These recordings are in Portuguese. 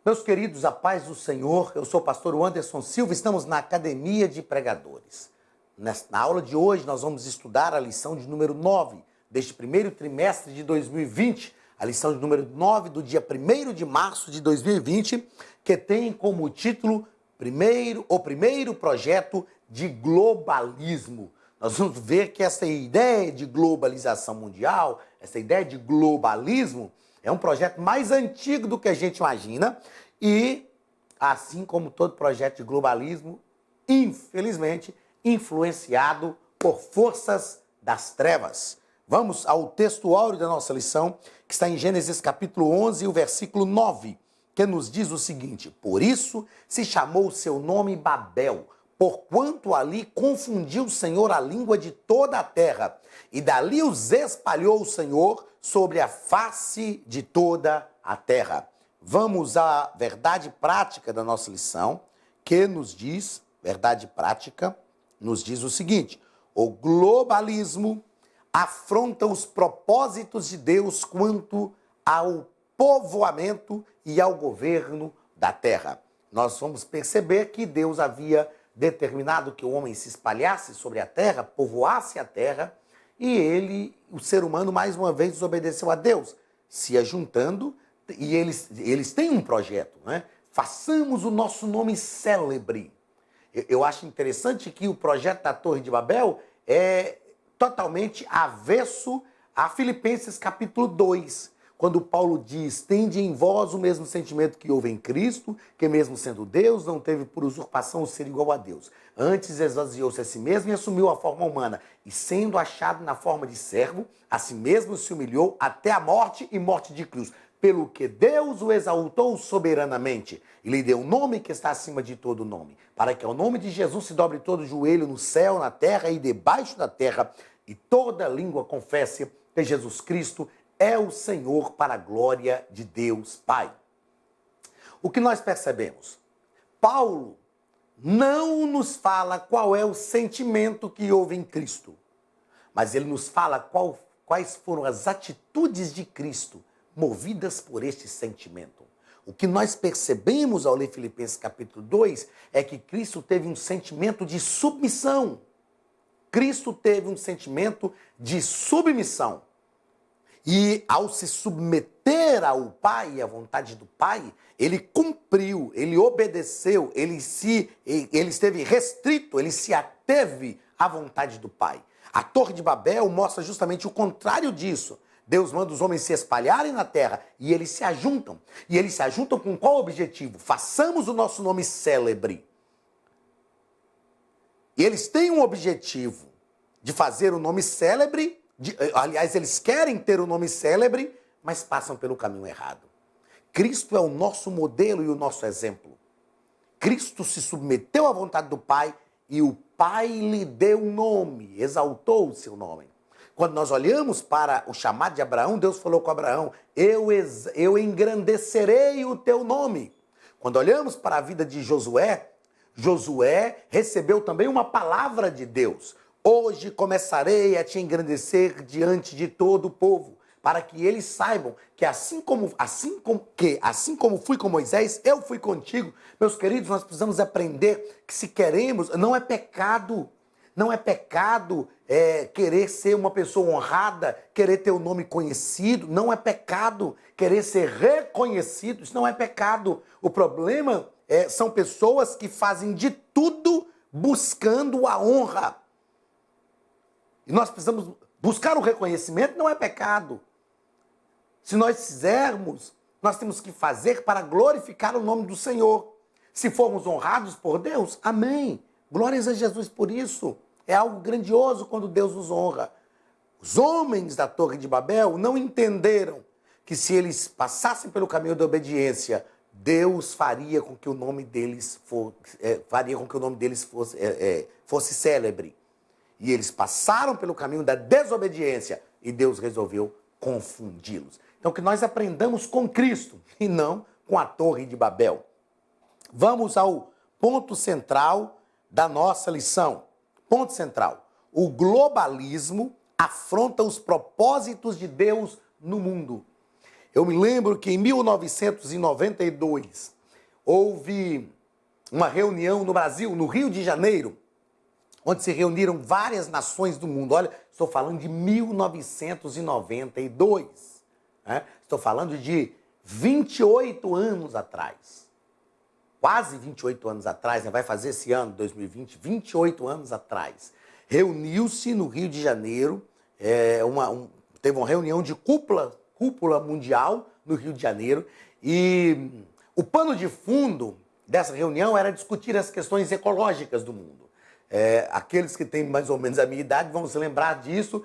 Meus queridos, a paz do Senhor, eu sou o pastor Anderson Silva, estamos na Academia de Pregadores. Na aula de hoje nós vamos estudar a lição de número 9 deste primeiro trimestre de 2020, a lição de número 9 do dia 1º de março de 2020, que tem como título o primeiro projeto de globalismo. Nós vamos ver que essa ideia de globalização mundial, essa ideia de globalismo, é um projeto mais antigo do que a gente imagina e, assim como todo projeto de globalismo, infelizmente, influenciado por forças das trevas. Vamos ao texto áureo da nossa lição, que está em Gênesis capítulo 11, o versículo 9, que nos diz o seguinte: por isso se chamou o seu nome Babel, porquanto ali confundiu o Senhor a língua de toda a terra, e dali os espalhou o Senhor sobre a face de toda a terra. Vamos à verdade prática da nossa lição, que nos diz, verdade prática, nos diz o seguinte: o globalismo afronta os propósitos de Deus quanto ao povoamento e ao governo da terra. Nós vamos perceber que Deus havia determinado que o homem se espalhasse sobre a terra, povoasse a terra, e o ser humano, mais uma vez, desobedeceu a Deus, se ajuntando, e eles têm um projeto, né? Façamos o nosso nome célebre. Eu acho interessante que o projeto da Torre de Babel é totalmente avesso a Filipenses capítulo 2, quando Paulo diz: tende em vós o mesmo sentimento que houve em Cristo, que mesmo sendo Deus, não teve por usurpação o ser igual a Deus. Antes esvaziou-se a si mesmo e assumiu a forma humana, e sendo achado na forma de servo, a si mesmo se humilhou até a morte e morte de cruz. Pelo que Deus o exaltou soberanamente, e lhe deu um nome que está acima de todo nome, para que ao nome de Jesus se dobre todo joelho no céu, na terra e debaixo da terra, e toda língua confesse que Jesus Cristo é o Senhor, para a glória de Deus Pai. O que nós percebemos? Paulo não nos fala qual é o sentimento que houve em Cristo, mas ele nos fala quais foram as atitudes de Cristo movidas por este sentimento. O que nós percebemos ao ler Filipenses capítulo 2 é que Cristo teve um sentimento de submissão. Cristo teve um sentimento de submissão. E ao se submeter ao Pai, à vontade do Pai, ele cumpriu, ele obedeceu, ele esteve restrito, ele se ateve à vontade do Pai. A Torre de Babel mostra justamente o contrário disso. Deus manda os homens se espalharem na terra e eles se ajuntam. E eles se ajuntam com qual objetivo? Façamos o nosso nome célebre. E eles têm um objetivo de fazer o nome célebre. Aliás, eles querem ter o nome célebre, mas passam pelo caminho errado. Cristo é o nosso modelo e o nosso exemplo. Cristo se submeteu à vontade do Pai e o Pai lhe deu um nome, exaltou o seu nome. Quando nós olhamos para o chamado de Abraão, Deus falou com Abraão: eu engrandecerei o teu nome. Quando olhamos para a vida de Josué, Josué recebeu também uma palavra de Deus. Hoje começarei a te engrandecer diante de todo o povo, para que eles saibam que assim como fui com Moisés, eu fui contigo. Meus queridos, nós precisamos aprender que se queremos, não é pecado querer ser uma pessoa honrada, querer ter o nome conhecido, não é pecado querer ser reconhecido, isso não é pecado. O problema são pessoas que fazem de tudo buscando a honra. E nós precisamos buscar o reconhecimento, não é pecado. Se nós fizermos, nós temos que fazer para glorificar o nome do Senhor. Se formos honrados por Deus, amém. Glórias a Jesus por isso. É algo grandioso quando Deus nos honra. Os homens da Torre de Babel não entenderam que se eles passassem pelo caminho da obediência, Deus faria com que o nome deles fosse célebre. E eles passaram pelo caminho da desobediência e Deus resolveu confundi-los. Então, que nós aprendamos com Cristo e não com a Torre de Babel. Vamos ao ponto central da nossa lição. Ponto central: o globalismo afronta os propósitos de Deus no mundo. Eu me lembro que em 1992, houve uma reunião no Brasil, no Rio de Janeiro, onde se reuniram várias nações do mundo. Olha, estou falando de 1992. Né? Estou falando de 28 anos atrás. Quase 28 anos atrás, né? Vai fazer esse ano, 2020, 28 anos atrás. Reuniu-se no Rio de Janeiro, teve uma reunião de cúpula mundial no Rio de Janeiro, e o pano de fundo dessa reunião era discutir as questões ecológicas do mundo. Aqueles que têm mais ou menos a minha idade vão se lembrar disso,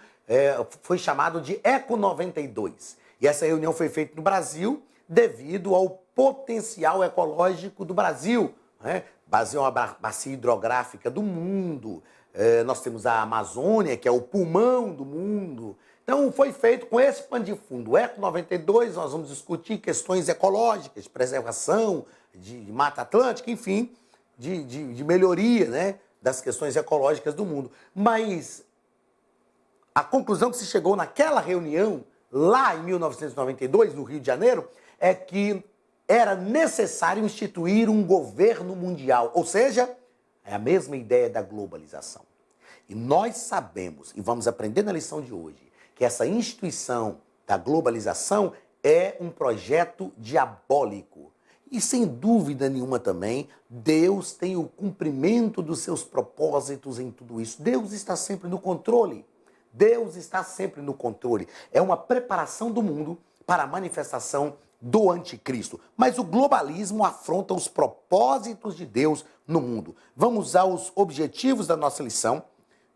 foi chamado de Eco 92. E essa reunião foi feita no Brasil devido ao potencial ecológico do Brasil. Né? O Brasil é uma bacia hidrográfica do mundo, nós temos a Amazônia, que é o pulmão do mundo. Então foi feito com esse pano de fundo. O Eco 92, nós vamos discutir questões ecológicas, de preservação de Mata Atlântica, enfim, de melhoria, né, das questões ecológicas do mundo. Mas a conclusão que se chegou naquela reunião, lá em 1992, no Rio de Janeiro, é que era necessário instituir um governo mundial. Ou seja, é a mesma ideia da globalização. E nós sabemos, e vamos aprender na lição de hoje, que essa instituição da globalização é um projeto diabólico. E sem dúvida nenhuma também, Deus tem o cumprimento dos seus propósitos em tudo isso. Deus está sempre no controle. Deus está sempre no controle. É uma preparação do mundo para a manifestação do anticristo. Mas o globalismo afronta os propósitos de Deus no mundo. Vamos aos objetivos da nossa lição.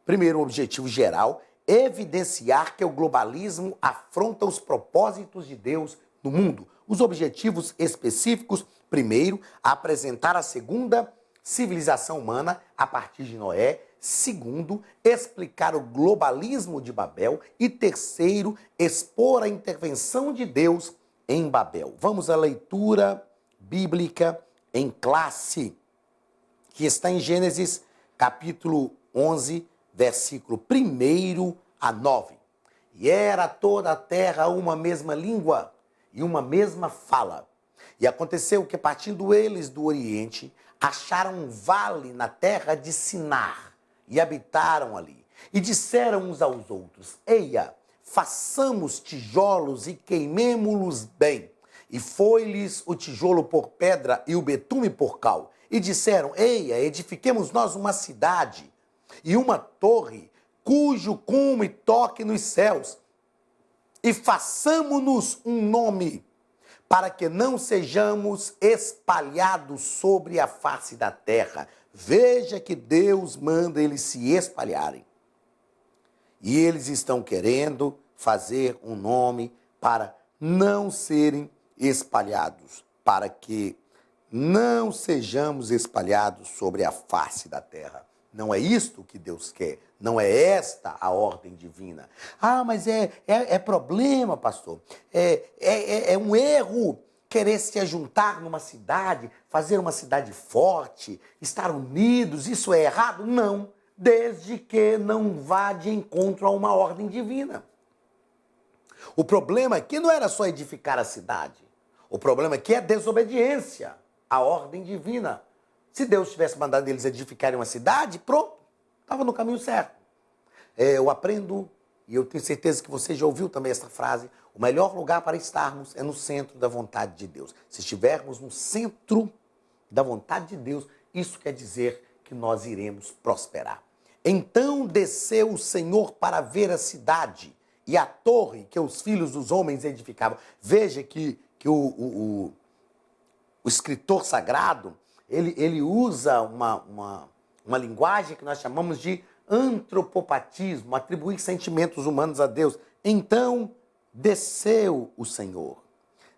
Primeiro, o objetivo geral, evidenciar que o globalismo afronta os propósitos de Deus no mundo. Os objetivos específicos, primeiro, apresentar a segunda civilização humana a partir de Noé. Segundo, explicar o globalismo de Babel. E terceiro, expor a intervenção de Deus em Babel. Vamos à leitura bíblica em classe, que está em Gênesis capítulo 11, versículo 1 a 9. E era toda a terra uma mesma língua e uma mesma fala. E aconteceu que, partindo eles do Oriente, acharam um vale na terra de Sinar e habitaram ali. E disseram uns aos outros: Eia, façamos tijolos e queimemo-los bem. E foi-lhes o tijolo por pedra e o betume por cal. E disseram: Eia, edifiquemos nós uma cidade e uma torre, cujo cume toque nos céus, e façamo-nos um nome, para que não sejamos espalhados sobre a face da terra. Veja que Deus manda eles se espalharem. E eles estão querendo fazer um nome para não serem espalhados, para que não sejamos espalhados sobre a face da terra. Não é isto que Deus quer, não é esta a ordem divina. Ah, mas é problema, pastor. É um erro querer se ajuntar numa cidade, fazer uma cidade forte, estar unidos, isso é errado? Não, desde que não vá de encontro a uma ordem divina. O problema aqui não era só edificar a cidade. O problema aqui é a desobediência à ordem divina. Se Deus tivesse mandado eles edificarem uma cidade, pronto, estava no caminho certo. Eu aprendo, e eu tenho certeza que você já ouviu também essa frase, o melhor lugar para estarmos é no centro da vontade de Deus. Se estivermos no centro da vontade de Deus, isso quer dizer que nós iremos prosperar. Então desceu o Senhor para ver a cidade e a torre que os filhos dos homens edificavam. Veja que o escritor sagrado, ele usa uma linguagem que nós chamamos de antropopatismo, atribuir sentimentos humanos a Deus. Então desceu o Senhor.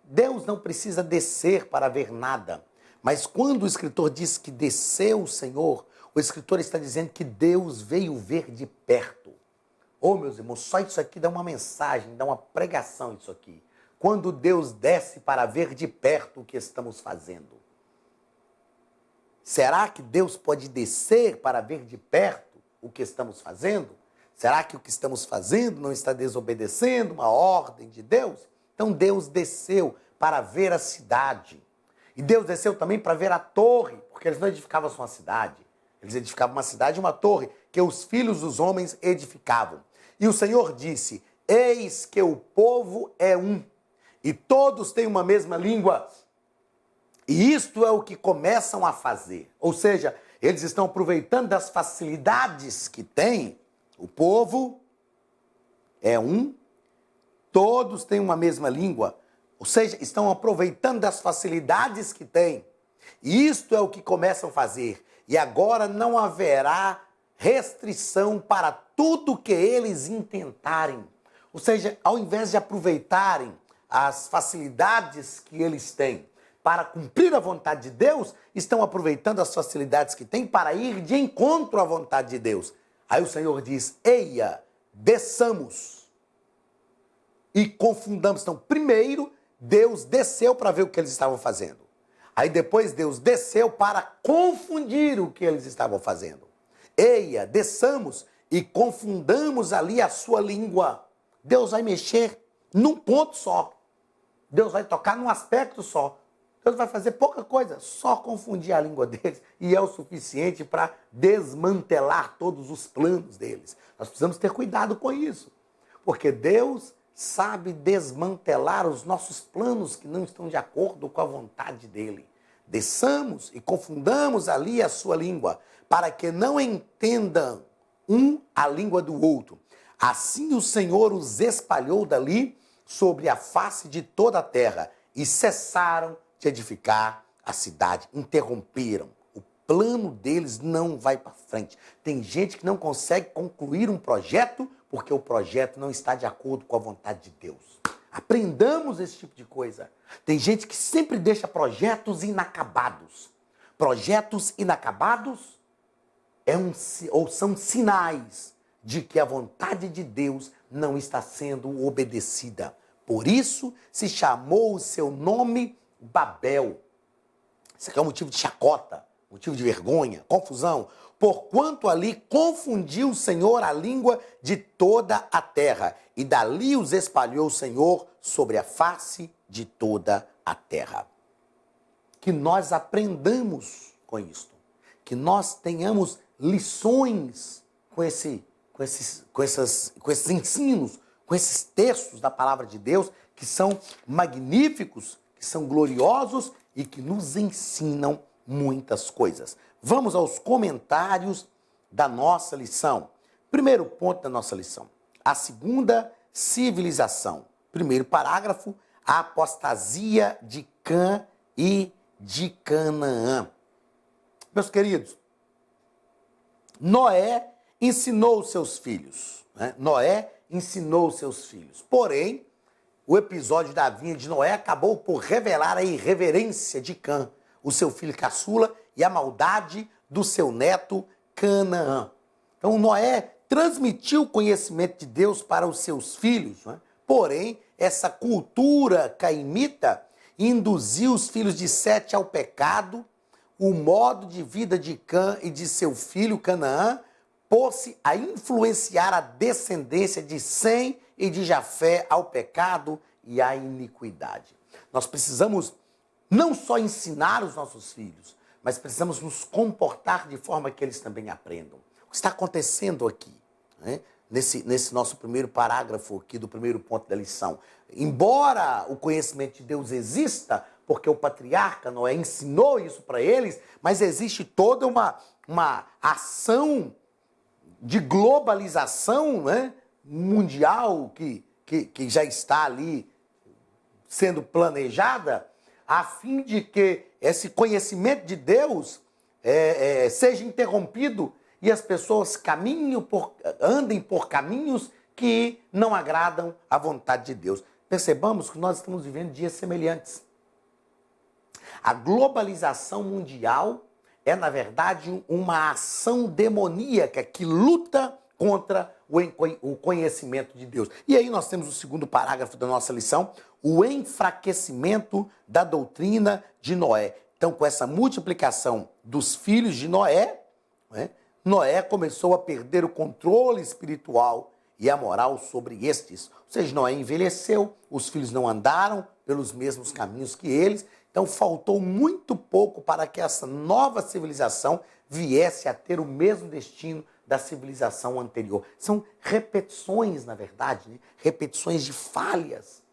Deus não precisa descer para ver nada, mas quando o escritor diz que desceu o Senhor, o escritor está dizendo que Deus veio ver de perto. Oh, meus irmãos, só isso aqui dá uma mensagem, dá uma pregação isso aqui. Quando Deus desce para ver de perto o que estamos fazendo. Será que Deus pode descer para ver de perto o que estamos fazendo? Será que o que estamos fazendo não está desobedecendo uma ordem de Deus? Então Deus desceu para ver a cidade. E Deus desceu também para ver a torre, porque eles não edificavam só uma cidade. Eles edificavam uma cidade e uma torre, que os filhos dos homens edificavam. E o Senhor disse, eis que o povo é um, e todos têm uma mesma língua. E isto é o que começam a fazer. Ou seja, eles estão aproveitando das facilidades que têm. O povo é um, todos têm uma mesma língua. Ou seja, estão aproveitando das facilidades que têm. E isto é o que começam a fazer. E agora não haverá restrição para tudo que eles intentarem. Ou seja, ao invés de aproveitarem as facilidades que eles têm para cumprir a vontade de Deus, estão aproveitando as facilidades que têm para ir de encontro à vontade de Deus. Aí o Senhor diz, eia, desçamos e confundamos. Então, primeiro, Deus desceu para ver o que eles estavam fazendo. Aí depois Deus desceu para confundir o que eles estavam fazendo. Eia, desçamos e confundamos ali a sua língua. Deus vai mexer num ponto só. Deus vai tocar num aspecto só. Deus vai fazer pouca coisa, só confundir a língua deles. E é o suficiente para desmantelar todos os planos deles. Nós precisamos ter cuidado com isso. Porque Deus sabe desmantelar os nossos planos que não estão de acordo com a vontade dele. Desçamos e confundamos ali a sua língua, para que não entendam um a língua do outro. Assim o Senhor os espalhou dali sobre a face de toda a terra e cessaram de edificar a cidade, interromperam. O plano deles não vai para frente. Tem gente que não consegue concluir um projeto porque o projeto não está de acordo com a vontade de Deus. Aprendamos esse tipo de coisa. Tem gente que sempre deixa projetos inacabados. Projetos inacabados são sinais de que a vontade de Deus não está sendo obedecida. Por isso se chamou o seu nome Babel. Isso aqui é um motivo de chacota, motivo de vergonha, confusão. Porquanto ali confundiu o Senhor a língua de toda a terra, e dali os espalhou o Senhor sobre a face de toda a terra. Que nós aprendamos com isto, que nós tenhamos lições com esses ensinos, com esses textos da palavra de Deus, que são magníficos, que são gloriosos e que nos ensinam muitas coisas. Vamos aos comentários da nossa lição. Primeiro ponto da nossa lição, a segunda civilização. Primeiro parágrafo, a apostasia de Cã e de Canaã. Meus queridos, Noé ensinou os seus filhos. Noé ensinou os seus filhos. Porém, o episódio da vinha de Noé acabou por revelar a irreverência de Cã, o seu filho caçula, e a maldade do seu neto Canaã. Então, Noé transmitiu o conhecimento de Deus para os seus filhos, porém, essa cultura caimita induziu os filhos de Sete ao pecado. O modo de vida de Cã e de seu filho Canaã pôs-se a influenciar a descendência de Sem e de Jafé ao pecado e à iniquidade. Nós precisamos não só ensinar os nossos filhos, mas precisamos nos comportar de forma que eles também aprendam. O que está acontecendo aqui, nesse nosso primeiro parágrafo aqui do primeiro ponto da lição? Embora o conhecimento de Deus exista, porque o patriarca Noé ensinou isso para eles, mas existe toda uma ação de globalização mundial que já está ali sendo planejada, a fim de que esse conhecimento de Deus seja interrompido e as pessoas andem por caminhos que não agradam à vontade de Deus. Percebamos que nós estamos vivendo dias semelhantes. A globalização mundial é, na verdade, uma ação demoníaca que luta contra o conhecimento de Deus. E aí nós temos o segundo parágrafo da nossa lição, o enfraquecimento da doutrina de Noé. Então, com essa multiplicação dos filhos de Noé, Noé começou a perder o controle espiritual e a moral sobre estes. Ou seja, Noé envelheceu, os filhos não andaram pelos mesmos caminhos que eles. Então, Então faltou muito pouco para que essa nova civilização viesse a ter o mesmo destino da civilização anterior. São repetições, na verdade, né? Repetições de falhas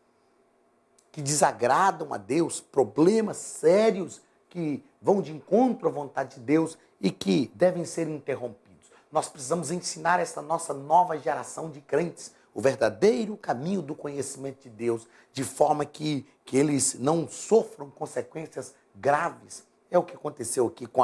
que desagradam a Deus, problemas sérios que vão de encontro à vontade de Deus e que devem ser interrompidos. Nós precisamos ensinar essa nossa nova geração de crentes o verdadeiro caminho do conhecimento de Deus, de forma que eles não sofram consequências graves. É o que aconteceu aqui com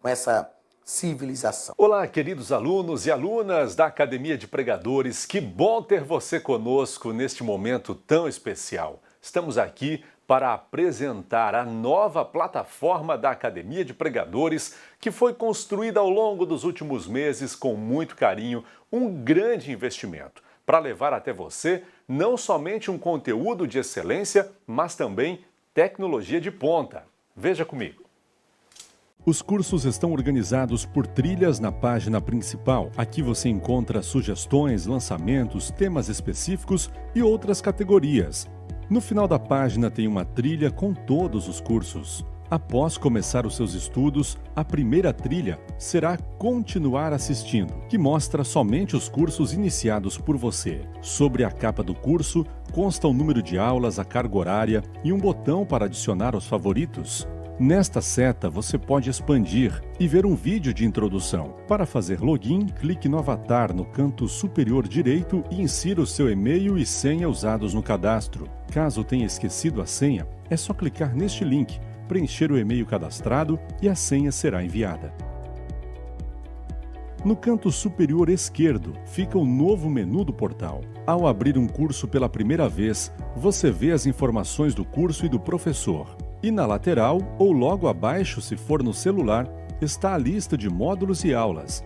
essa civilização. Olá, queridos alunos e alunas da Academia de Pregadores, que bom ter você conosco neste momento tão especial. Estamos aqui para apresentar a nova plataforma da Academia de Pregadores, que foi construída ao longo dos últimos meses com muito carinho, um grande investimento, para levar até você não somente um conteúdo de excelência, mas também tecnologia de ponta. Veja comigo. Os cursos estão organizados por trilhas na página principal. Aqui você encontra sugestões, lançamentos, temas específicos e outras categorias. No final da página tem uma trilha com todos os cursos. Após começar os seus estudos, a primeira trilha será Continuar assistindo, que mostra somente os cursos iniciados por você. Sobre a capa do curso, consta o número de aulas, a carga horária e um botão para adicionar aos favoritos. Nesta seta, você pode expandir e ver um vídeo de introdução. Para fazer login, clique no avatar no canto superior direito e insira o seu e-mail e senha usados no cadastro. Caso tenha esquecido a senha, é só clicar neste link, preencher o e-mail cadastrado e a senha será enviada. No canto superior esquerdo fica o novo menu do portal. Ao abrir um curso pela primeira vez, você vê as informações do curso e do professor. E na lateral, ou logo abaixo, se for no celular, está a lista de módulos e aulas.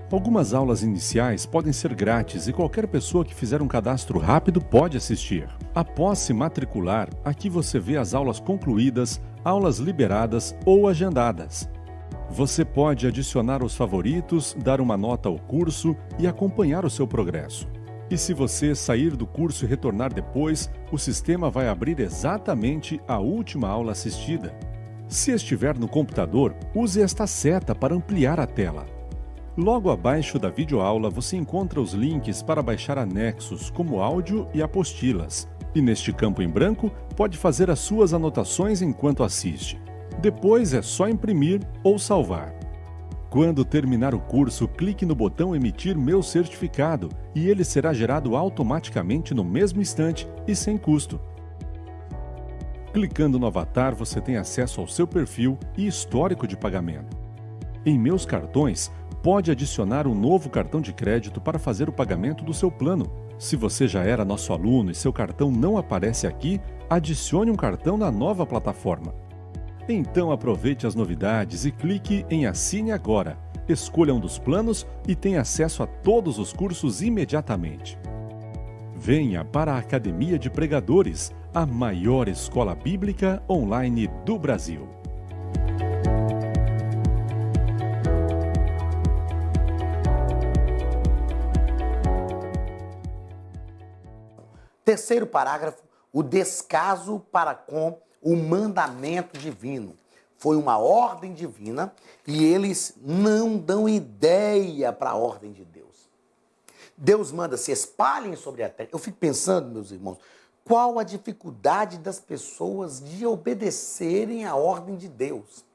Algumas aulas iniciais podem ser grátis e qualquer pessoa que fizer um cadastro rápido pode assistir. Após se matricular, aqui você vê as aulas concluídas, aulas liberadas ou agendadas. Você pode adicionar os favoritos, dar uma nota ao curso e acompanhar o seu progresso. E se você sair do curso e retornar depois, o sistema vai abrir exatamente a última aula assistida. Se estiver no computador, use esta seta para ampliar a tela. Logo abaixo da videoaula você encontra os links para baixar anexos, como áudio e apostilas. E neste campo em branco, pode fazer as suas anotações enquanto assiste. Depois é só imprimir ou salvar. Quando terminar o curso, clique no botão Emitir meu certificado e ele será gerado automaticamente no mesmo instante e sem custo. Clicando no avatar, você tem acesso ao seu perfil e histórico de pagamento. Em Meus Cartões, pode adicionar um novo cartão de crédito para fazer o pagamento do seu plano. Se você já era nosso aluno e seu cartão não aparece aqui, adicione um cartão na nova plataforma. Então aproveite as novidades e clique em Assine Agora. Escolha um dos planos e tenha acesso a todos os cursos imediatamente. Venha para a Academia de Pregadores, a maior escola bíblica online do Brasil. Terceiro parágrafo, o descaso para com o mandamento divino. Foi uma ordem divina e eles não dão ideia para a ordem de Deus. Deus manda, se espalhem sobre a terra. Eu fico pensando, meus irmãos, qual a dificuldade das pessoas de obedecerem à ordem de Deus?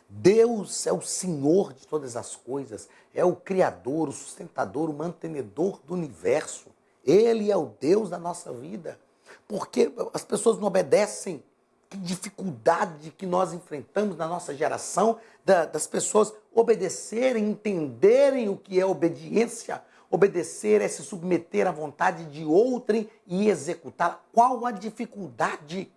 Deus é o Senhor de todas as coisas, é o Criador, o sustentador, o mantenedor do universo. Ele é o Deus da nossa vida. Porque as pessoas não obedecem. Que dificuldade que nós enfrentamos na nossa geração das pessoas obedecerem, entenderem o que é obediência. Obedecer é se submeter à vontade de outrem e executar. Qual a dificuldade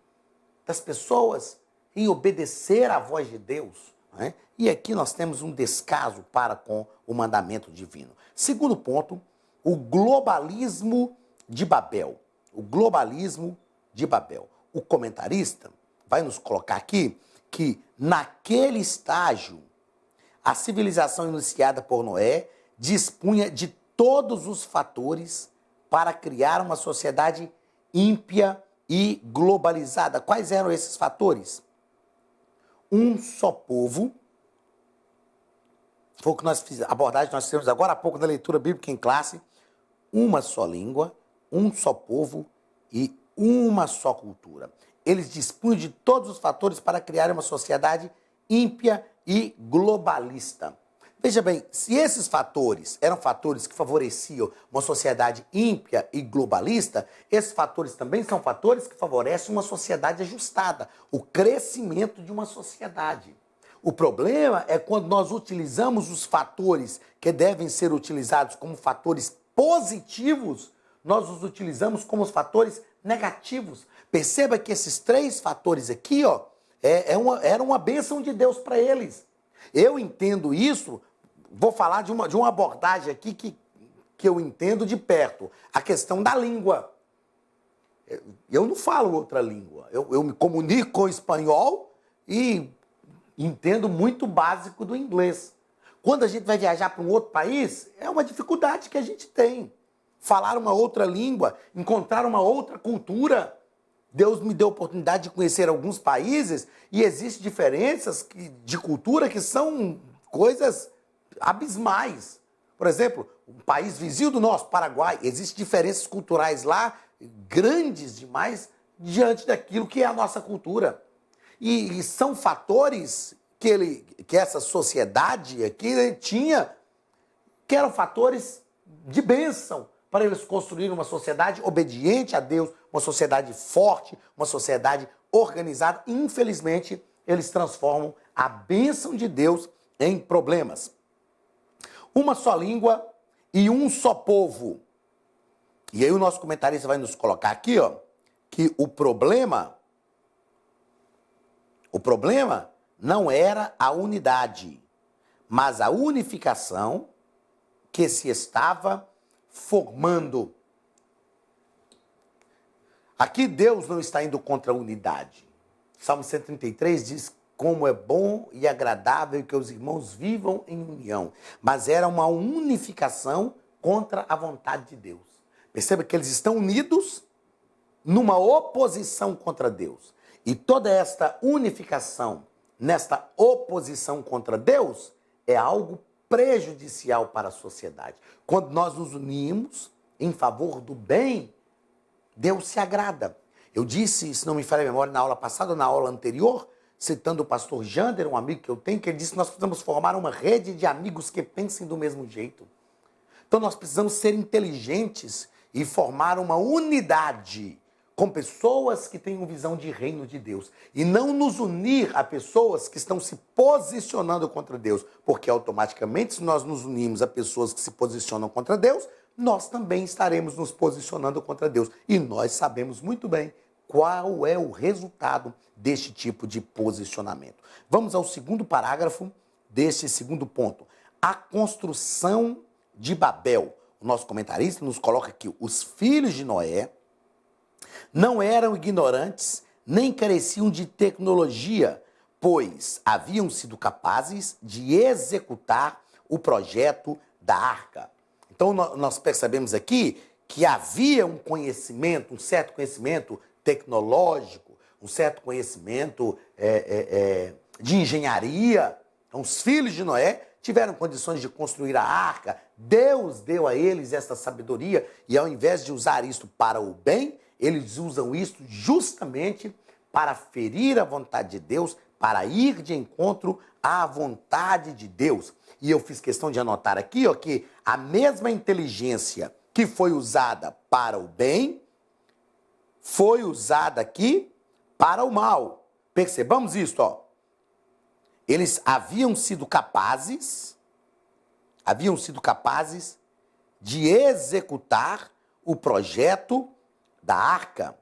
das pessoas em obedecer à voz de Deus? Né? E aqui nós temos um descaso para com o mandamento divino. Segundo ponto, o globalismo de Babel. O globalismo de Babel. O comentarista vai nos colocar aqui que naquele estágio a civilização iniciada por Noé dispunha de todos os fatores para criar uma sociedade ímpia e globalizada. Quais eram esses fatores? Um só povo, foi o que nós fizemos, a abordagem que nós fizemos agora há pouco na leitura bíblica em classe, uma só língua, um só povo e uma só cultura. Eles dispunham de todos os fatores para criar uma sociedade ímpia e globalista. Veja bem, se esses fatores eram fatores que favoreciam uma sociedade ímpia e globalista, esses fatores também são fatores que favorecem uma sociedade ajustada, o crescimento de uma sociedade. O problema é quando nós utilizamos os fatores que devem ser utilizados como fatores positivos, nós os utilizamos como os fatores negativos. Perceba que esses três fatores aqui, ó, era uma bênção de Deus para eles. Eu entendo isso, vou falar de uma abordagem aqui que eu entendo de perto, a questão da língua. Eu não falo outra língua, eu me comunico com o espanhol e entendo muito básico do inglês. Quando a gente vai viajar para um outro país, é uma dificuldade que a gente tem. Falar uma outra língua, encontrar uma outra cultura. Deus me deu a oportunidade de conhecer alguns países e existem diferenças de cultura que são coisas abismais. Por exemplo, um país vizinho do nosso, Paraguai, existem diferenças culturais lá grandes demais diante daquilo que é a nossa cultura. E são fatores que essa sociedade aqui tinha, que eram fatores de bênção para eles construírem uma sociedade obediente a Deus, uma sociedade forte, uma sociedade organizada. E, infelizmente, eles transformam a bênção de Deus em problemas. Uma só língua e um só povo. E aí o nosso comentarista vai nos colocar aqui, ó, que o problema não era a unidade, mas a unificação que se estava formando. Aqui Deus não está indo contra a unidade. Salmo 133 diz: como é bom e agradável que os irmãos vivam em união. Mas era uma unificação contra a vontade de Deus. Perceba que eles estão unidos numa oposição contra Deus. E toda esta unificação, nesta oposição contra Deus, é algo prejudicial para a sociedade. Quando nós nos unimos em favor do bem, Deus se agrada. Eu disse, se não me falha a memória, na aula passada ou na aula anterior, citando o pastor Jander, um amigo que eu tenho, que ele disse que nós precisamos formar uma rede de amigos que pensem do mesmo jeito. Então nós precisamos ser inteligentes e formar uma unidade com pessoas que tenham visão de reino de Deus. E não nos unir a pessoas que estão se posicionando contra Deus. Porque automaticamente, se nós nos unirmos a pessoas que se posicionam contra Deus, nós também estaremos nos posicionando contra Deus. E nós sabemos muito bem qual é o resultado deste tipo de posicionamento. Vamos ao segundo parágrafo deste segundo ponto. A construção de Babel. O nosso comentarista nos coloca aqui: os filhos de Noé não eram ignorantes, nem careciam de tecnologia, pois haviam sido capazes de executar o projeto da arca. Então, nós percebemos aqui que havia um conhecimento, um certo conhecimento tecnológico, um certo conhecimento de engenharia. Então, os filhos de Noé tiveram condições de construir a arca. Deus deu a eles essa sabedoria e, ao invés de usar isso para o bem, eles usam isso justamente para ferir a vontade de Deus, para ir de encontro à vontade de Deus. E eu fiz questão de anotar aqui, ó, que a mesma inteligência que foi usada para o bem, foi usada aqui para o mal. Percebamos isso, ó. Eles haviam sido capazes de executar o projeto da arca.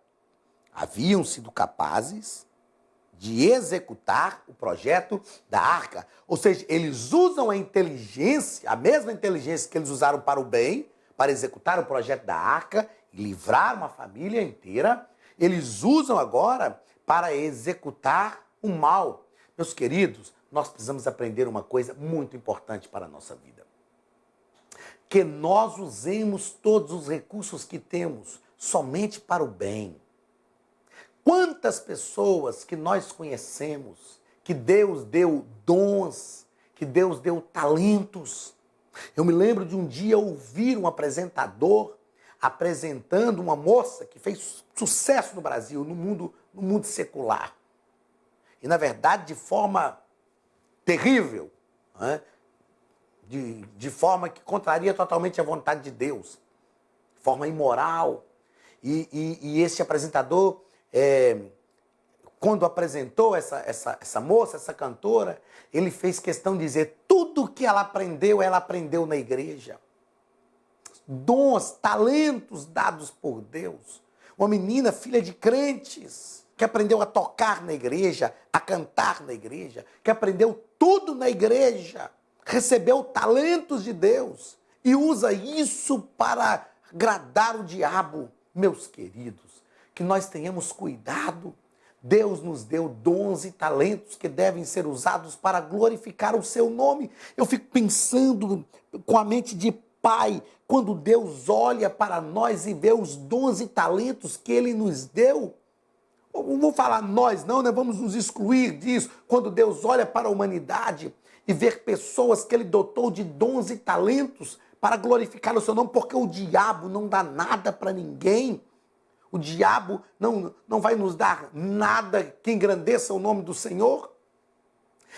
Haviam sido capazes de executar o projeto da arca. Ou seja, eles usam a inteligência, a mesma inteligência que eles usaram para o bem, para executar o projeto da arca e livrar uma família inteira, eles usam agora para executar o mal. Meus queridos, nós precisamos aprender uma coisa muito importante para a nossa vida. Que nós usemos todos os recursos que temos somente para o bem. Quantas pessoas que nós conhecemos, que Deus deu dons, que Deus deu talentos. Eu me lembro de um dia ouvir um apresentador apresentando uma moça que fez sucesso no Brasil, no mundo secular. E, na verdade, de forma terrível, né? De forma que contraria totalmente a vontade de Deus, de forma imoral. E esse apresentador, quando apresentou essa moça, essa cantora, ele fez questão de dizer tudo que ela aprendeu na igreja. Dons, talentos dados por Deus. Uma menina, filha de crentes, que aprendeu a tocar na igreja, a cantar na igreja, que aprendeu tudo na igreja, recebeu talentos de Deus e usa isso para agradar o diabo. Meus queridos, que nós tenhamos cuidado. Deus nos deu dons e talentos que devem ser usados para glorificar o seu nome. Eu fico pensando com a mente de pai, quando Deus olha para nós e vê os dons e talentos que Ele nos deu. Não vou falar nós não, né? Vamos nos excluir disso. Quando Deus olha para a humanidade e vê pessoas que Ele dotou de dons e talentos para glorificar o seu nome, porque o diabo não dá nada para ninguém. O diabo não vai nos dar nada que engrandeça o nome do Senhor.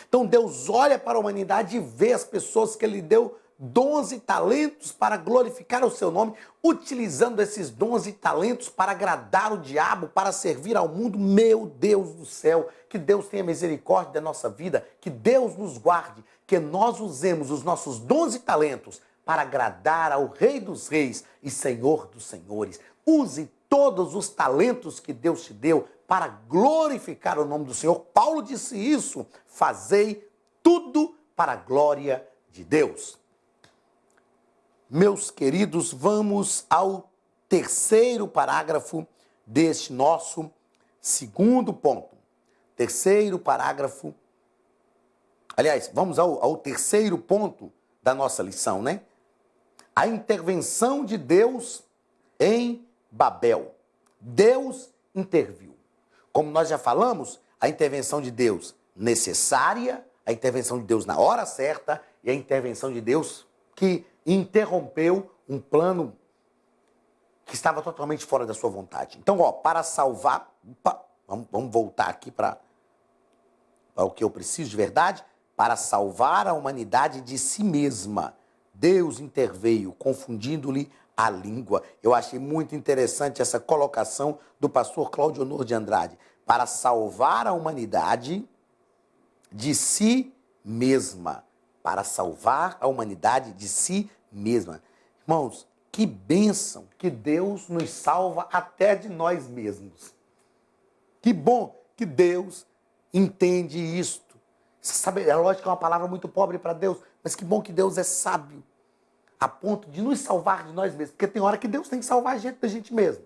Então Deus olha para a humanidade e vê as pessoas que Ele deu dons e talentos para glorificar o seu nome, utilizando esses dons e talentos para agradar o diabo, para servir ao mundo. Meu Deus do céu, que Deus tenha misericórdia da nossa vida, que Deus nos guarde, que nós usemos os nossos dons e talentos para agradar ao Rei dos Reis e Senhor dos Senhores. Use todos os talentos que Deus te deu para glorificar o nome do Senhor. Paulo disse isso: fazei tudo para a glória de Deus. Meus queridos, vamos ao terceiro parágrafo deste nosso segundo ponto. Terceiro parágrafo. Aliás, vamos ao terceiro ponto da nossa lição, né? A intervenção de Deus em Babel. Deus interviu. Como nós já falamos, a intervenção de Deus necessária, a intervenção de Deus na hora certa e a intervenção de Deus que interrompeu um plano que estava totalmente fora da sua vontade. Então, para salvar... Vamos voltar aqui para o que eu preciso de verdade. Para salvar a humanidade de si mesma, Deus interveio, confundindo-lhe a língua. Eu achei muito interessante essa colocação do pastor Cláudio Honor de Andrade. Para salvar a humanidade de si mesma. Para salvar a humanidade de si mesma. Irmãos, que bênção que Deus nos salva até de nós mesmos. Que bom que Deus entende isto. Você sabe, é lógico que é uma palavra muito pobre para Deus, mas que bom que Deus é sábio a ponto de nos salvar de nós mesmos. Porque tem hora que Deus tem que salvar a gente da gente mesmo.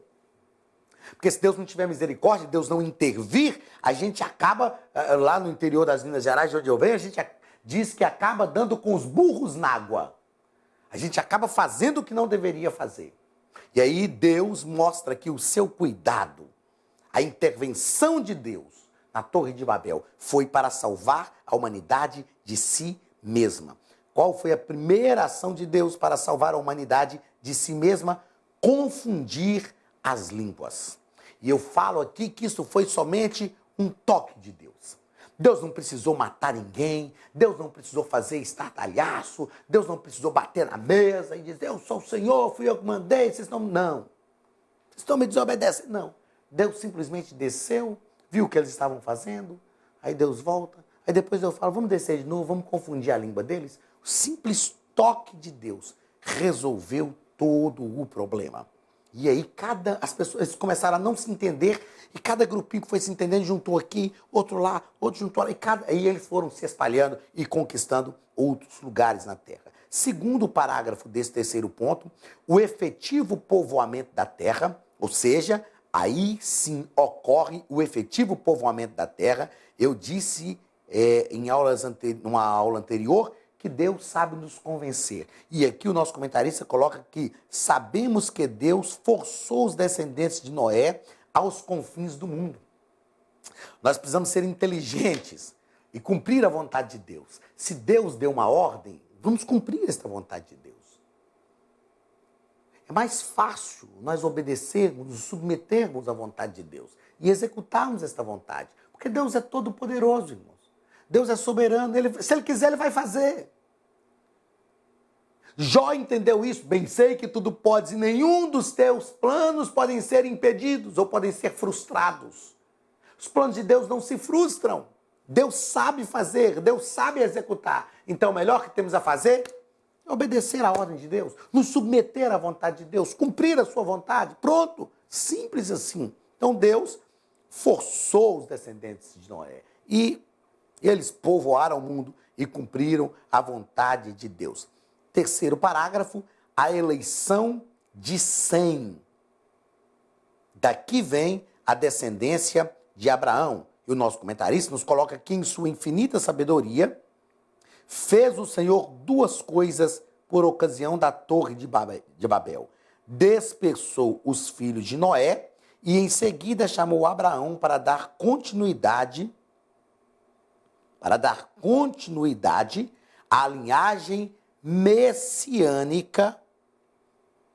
Porque se Deus não tiver misericórdia, Deus não intervir, a gente acaba, lá no interior das Minas Gerais, de onde eu venho, a gente diz que acaba dando com os burros na água. A gente acaba fazendo o que não deveria fazer. E aí Deus mostra aqui o seu cuidado. A intervenção de Deus na Torre de Babel foi para salvar a humanidade de si mesma. Qual foi a primeira ação de Deus para salvar a humanidade de si mesma? Confundir as línguas. E eu falo aqui que isso foi somente um toque de Deus. Deus não precisou matar ninguém, Deus não precisou fazer estardalhaço, Deus não precisou bater na mesa e dizer, eu sou o Senhor, fui eu que mandei, vocês não... Não. Vocês estão me desobedecendo? Não. Deus simplesmente desceu, viu o que eles estavam fazendo, aí Deus volta, aí depois eu falo, vamos descer de novo, vamos confundir a língua deles. O simples toque de Deus resolveu todo o problema. E aí as pessoas começaram a não se entender, e cada grupinho que foi se entendendo juntou aqui, outro lá, outro juntou lá, aí eles foram se espalhando e conquistando outros lugares na terra. Segundo o parágrafo desse terceiro ponto, o efetivo povoamento da terra, ou seja, aí sim ocorre o efetivo povoamento da terra. Eu disse numa aula anterior que Deus sabe nos convencer. E aqui o nosso comentarista coloca que sabemos que Deus forçou os descendentes de Noé aos confins do mundo. Nós precisamos ser inteligentes e cumprir a vontade de Deus. Se Deus deu uma ordem, vamos cumprir esta vontade de Deus. É mais fácil nós obedecermos, nos submetermos à vontade de Deus e executarmos esta vontade. Porque Deus é todo poderoso, irmãos. Deus é soberano. Se Ele quiser, Ele vai fazer. Jó entendeu isso. Bem sei que tudo podes e nenhum dos teus planos podem ser impedidos ou podem ser frustrados. Os planos de Deus não se frustram. Deus sabe fazer, Deus sabe executar. Então o melhor que temos a fazer é obedecer à ordem de Deus, nos submeter à vontade de Deus, cumprir a sua vontade. Pronto, simples assim. Então Deus forçou os descendentes de Noé e eles povoaram o mundo e cumpriram a vontade de Deus. Terceiro parágrafo, a eleição de Sem. Daqui vem a descendência de Abraão. E o nosso comentarista nos coloca aqui em sua infinita sabedoria, fez o Senhor duas coisas por ocasião da torre de Babel. Dispersou os filhos de Noé e em seguida chamou Abraão para dar continuidade à linhagem messiânica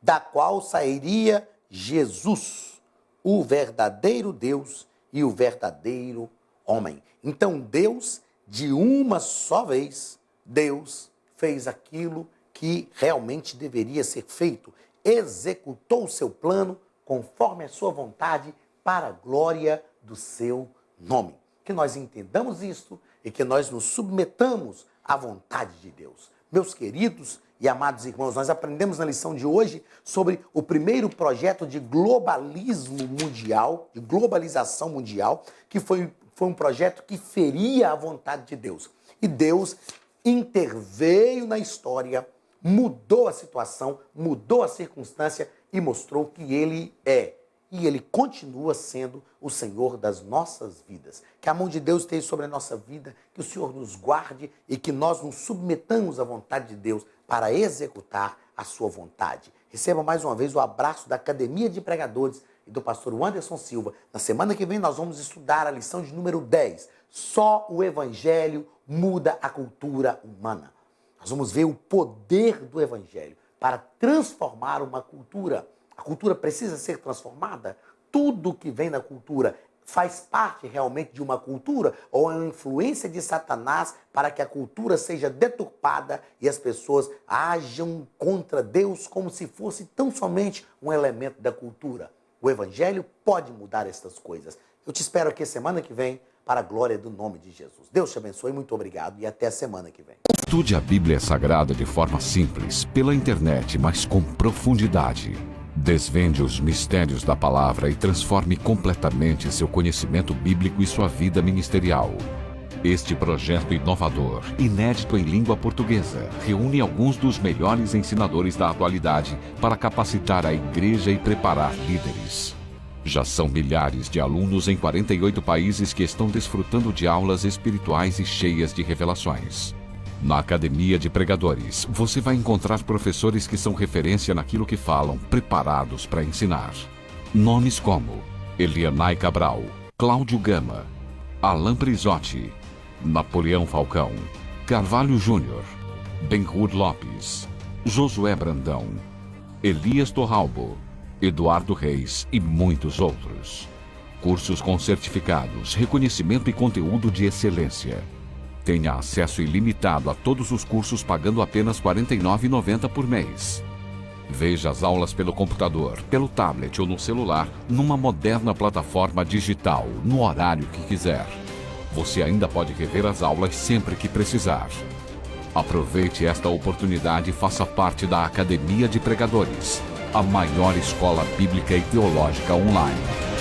da qual sairia Jesus, o verdadeiro Deus e o verdadeiro homem. Então Deus, de uma só vez, Deus fez aquilo que realmente deveria ser feito. Executou o seu plano conforme a sua vontade para a glória do seu nome. Que nós entendamos isto e que nós nos submetamos à vontade de Deus. Meus queridos e amados irmãos, nós aprendemos na lição de hoje sobre o primeiro projeto de globalismo mundial, de globalização mundial, que foi um projeto que feria a vontade de Deus. E Deus interveio na história, mudou a situação, mudou a circunstância e mostrou que Ele é. E Ele continua sendo o Senhor das nossas vidas. Que a mão de Deus esteja sobre a nossa vida, que o Senhor nos guarde e que nós nos submetamos à vontade de Deus para executar a sua vontade. Receba mais uma vez o abraço da Academia de Pregadores e do pastor Anderson Silva. Na semana que vem nós vamos estudar a lição de número 10. Só o Evangelho muda a cultura humana. Nós vamos ver o poder do Evangelho para transformar uma cultura. A cultura precisa ser transformada. Tudo que vem da cultura faz parte realmente de uma cultura ou é uma influência de Satanás para que a cultura seja deturpada e as pessoas ajam contra Deus como se fosse tão somente um elemento da cultura. O Evangelho pode mudar estas coisas. Eu te espero aqui semana que vem para a glória do nome de Jesus. Deus te abençoe, muito obrigado e até a semana que vem. Estude a Bíblia Sagrada de forma simples, pela internet, mas com profundidade. Desvende os mistérios da palavra e transforme completamente seu conhecimento bíblico e sua vida ministerial. Este projeto inovador, inédito em língua portuguesa, reúne alguns dos melhores ensinadores da atualidade para capacitar a igreja e preparar líderes. Já são milhares de alunos em 48 países que estão desfrutando de aulas espirituais e cheias de revelações. Na Academia de Pregadores, você vai encontrar professores que são referência naquilo que falam, preparados para ensinar. Nomes como Elianai Cabral, Cláudio Gama, Alain Prisotti, Napoleão Falcão, Carvalho Júnior, Benhur Lopes, Josué Brandão, Elias Torralbo, Eduardo Reis e muitos outros. Cursos com certificados, reconhecimento e conteúdo de excelência. Tenha acesso ilimitado a todos os cursos pagando apenas R$ 49,90 por mês. Veja as aulas pelo computador, pelo tablet ou no celular, numa moderna plataforma digital, no horário que quiser. Você ainda pode rever as aulas sempre que precisar. Aproveite esta oportunidade e faça parte da Academia de Pregadores, a maior escola bíblica e teológica online.